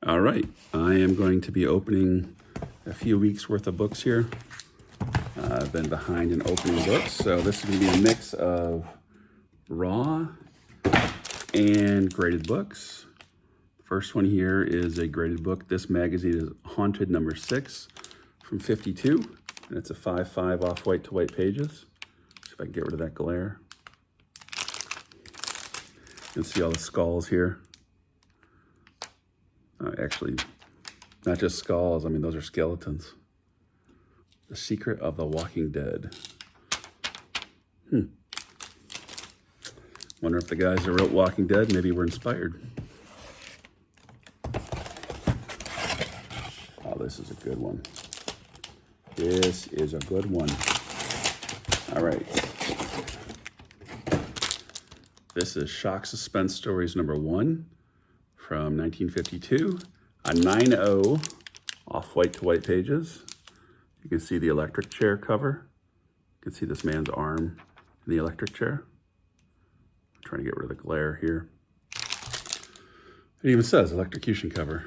All right, I am going to be opening a few weeks worth of books here. I've been behind in opening books, so this is going to be a mix of raw and graded books. First one here is a graded book. This magazine is Haunted number 6 from 52, and it's a 5.5 off-white to white pages. See if I can get rid of that glare. You can see all the skulls here. Actually, not just skulls, I mean, those are skeletons. The Secret of the Walking Dead. Wonder if the guys that wrote Walking Dead maybe were inspired. Oh, this is a good one. This is a good one. All right. This is Shock Suspense Stories number 1 from 1952. A 9.0 off-white to white pages. You can see the electric chair cover. You can see this man's arm in the electric chair. I'm trying to get rid of the glare here. It even says electrocution cover.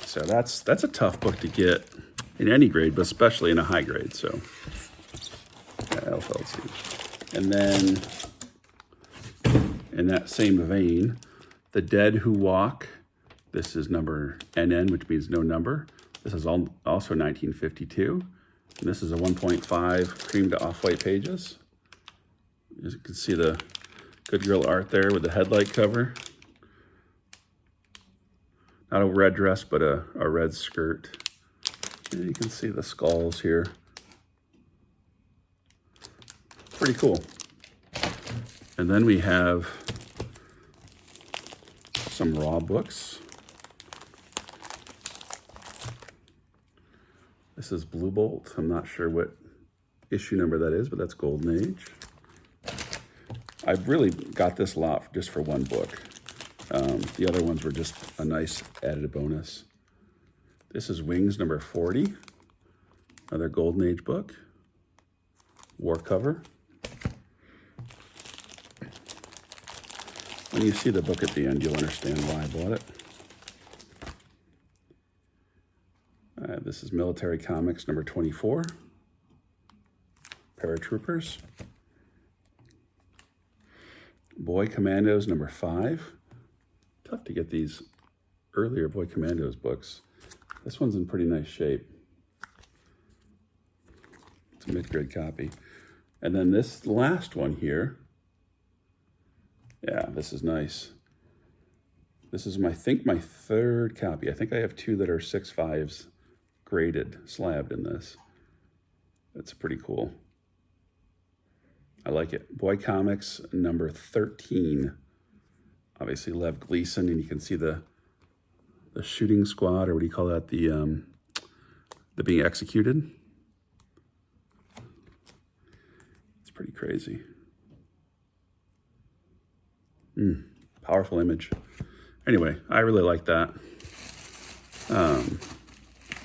So that's a tough book to get in any grade, but especially in a high grade. So LLC. And then in that same vein, The Dead Who Walk. This is number NN, which means no number. This is also 1952. And this is a 1.5 cream to off-white pages. As you can see the good girl art there with the headlight cover. Not a red dress, but a red skirt. And you can see the skulls here. Pretty cool. And then we have some raw books. This is Blue Bolt. I'm not sure what issue number that is, but that's Golden Age. I really got this lot just for one book. The other ones were just a nice added bonus. This is Wings number 40, another Golden Age book. War cover. When you see the book at the end, you'll understand why I bought it. This is Military Comics number 24, Paratroopers. Boy Commandos number 5. Tough to get these earlier Boy Commandos books. This one's in pretty nice shape. It's a mid-grade copy. And then this last one here, yeah, this is nice. This is, I think, my third copy. I think I have 2 that are 6.5s graded, slabbed in this. That's pretty cool. I like it. Boy Comics number 13. Obviously Lev Gleason, and you can see the shooting squad, or what do you call that? The being executed. It's pretty crazy. Powerful image. Anyway, I really like that.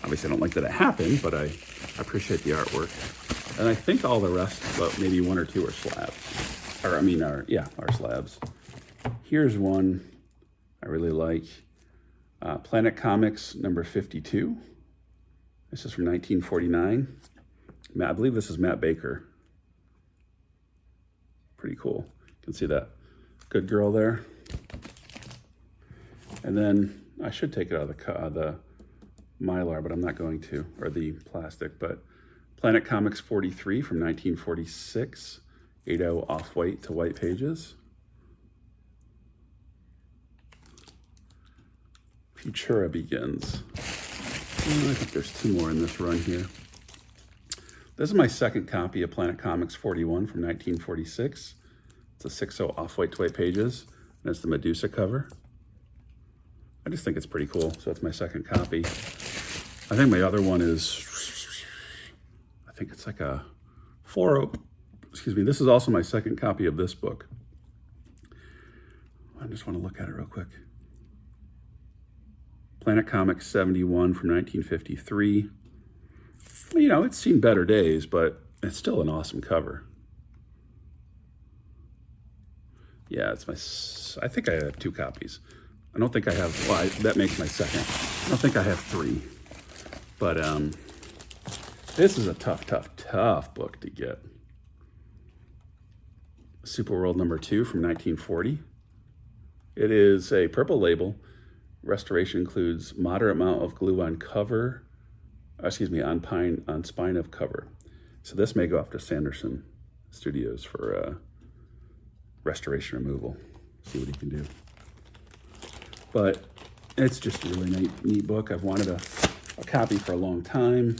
Obviously, I don't like that it happened, but I appreciate the artwork. And I think all the rest, but maybe 1 or 2 are slabs. Or, I mean, are slabs. Here's one I really like. Planet Comics number 52. This is from 1949. I believe this is Matt Baker. Pretty cool. You can see that good girl there. And then I should take it out of the Mylar, but I'm not going to, or the plastic, but Planet Comics 43 from 1946, 8.0 off-white to white pages. Futura Begins. I think there's 2 more in this run here. This is my second copy of Planet Comics 41 from 1946. It's a 6.0 off-white to white pages, and it's the Medusa cover. I just think it's pretty cool, so that's my second copy. I think my other one is, I think it's like a 4.0, excuse me, this is also my second copy of this book. I just want to look at it real quick. Planet Comics 71 from 1953. You know, it's seen better days, but it's still an awesome cover. Yeah, it's my, I think I have 2 copies. I don't think I have, well, that makes my second. I don't think I have 3. But this is a tough book to get. Superworld number 2 from 1940. It is a purple label. Restoration includes moderate amount of glue on cover, on spine of cover. So this may go off to Sanderson Studios for restoration removal. See what he can do. But it's just a really neat book. I've wanted a copy for a long time.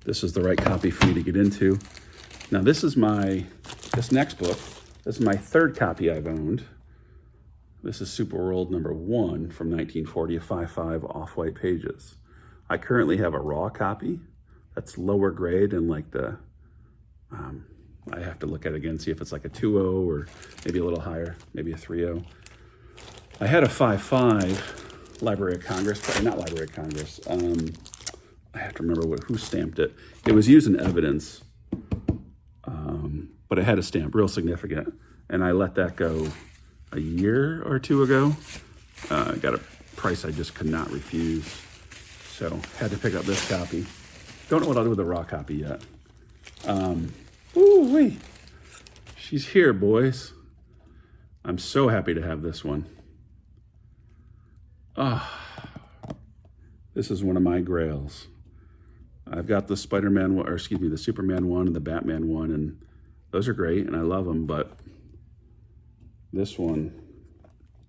This is the right copy for me to get into. Now this next book, this is my 3rd copy I've owned. This is Superworld number 1 from 1940, 5.5 off-white pages. I currently have a raw copy that's lower grade and like the, I have to look at it again, see if it's like a 2.0 or maybe a little higher, maybe a 3.0. I had a 5.5 Library of Congress, not Library of Congress. I have to remember who stamped it. It was used in evidence, but it had a stamp, real significant. And I let that go a year or 2 ago. I got a price I just could not refuse. So had to pick up this copy. Don't know what I'll do with the raw copy yet. Ooh-wee. She's here, boys. I'm so happy to have this one. This is one of my grails. I've got the Spider-Man one, or excuse me, the Superman one and the Batman one, and those are great, and I love them, but this one,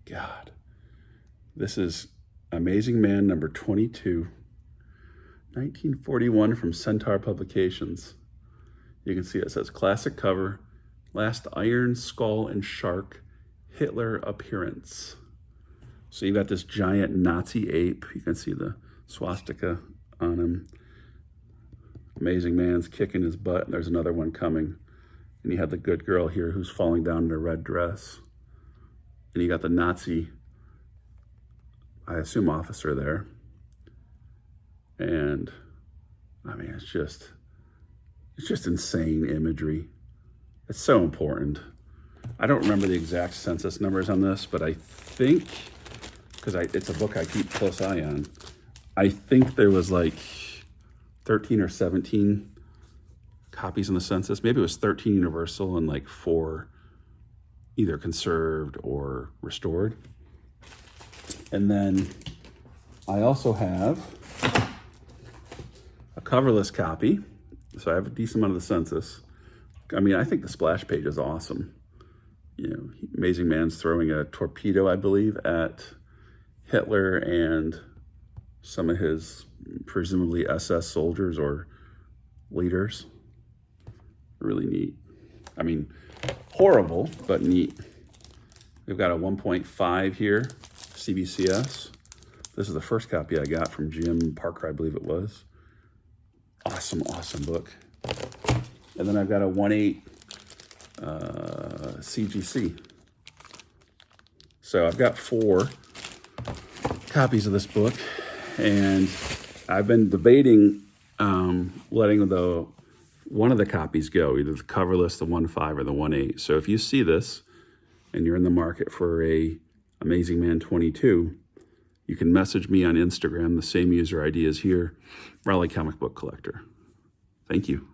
God, this is Amazing Man number 22, 1941 from Centaur Publications. You can see it says classic cover, last Iron Skull and Shark, Hitler appearance. So you got this giant Nazi ape. You can see the swastika on him. Amazing Man's kicking his butt. There's another one coming. And you have the good girl here who's falling down in a red dress. And you got the Nazi, I assume, officer there. And I mean, it's just insane imagery. It's so important. I don't remember the exact census numbers on this, but I think, because it's a book I keep a close eye on, I think there was like 13 or 17 copies in the census. Maybe it was 13 universal and like 4 either conserved or restored. And then I also have a coverless copy. So I have a decent amount of the census. I mean, I think the splash page is awesome. You know, Amazing Man's throwing a torpedo, I believe, at Hitler and some of his presumably SS soldiers or leaders. Really neat. I mean, horrible, but neat. We've got a 1.5 here, CBCS. This is the first copy I got from Jim Parker, I believe it was. Awesome, awesome book. And then I've got a 1.8 CGC. So I've got 4 copies of this book, and I've been debating letting one of the copies go, either the coverless, the 1.5, or the 1.8. So if you see this and you're in the market for a Amazing Man 22, you can message me on Instagram, the same user ID as here, Raleigh Comic Book Collector. Thank you.